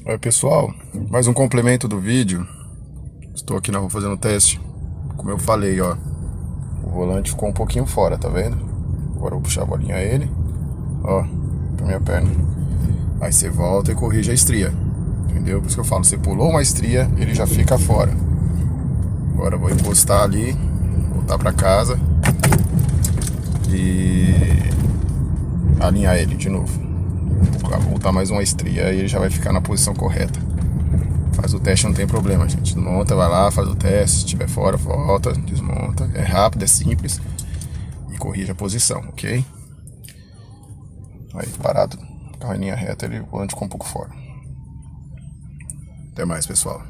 Oi pessoal, mais um complemento do vídeo. Estou aqui na rua fazendo teste. Como eu falei, ó, o volante ficou um pouquinho fora, tá vendo? Agora eu vou puxar a bolinha a ele, ó, pra minha perna. Aí você volta e corrige a estria, entendeu? Por isso que eu falo, você pulou uma estria, ele já fica fora. Agora eu vou encostar ali, voltar pra casa e alinhar ele de novo. Vou voltar mais uma estria e ele já vai ficar na posição correta. Faz o teste, não tem problema, gente. Desmonta, vai lá, faz o teste. Se estiver fora, volta, desmonta. É rápido, é simples. E corrige a posição, ok? Aí, parado, carro em linha reta, ele, o volante ficou um pouco fora. Até mais, pessoal.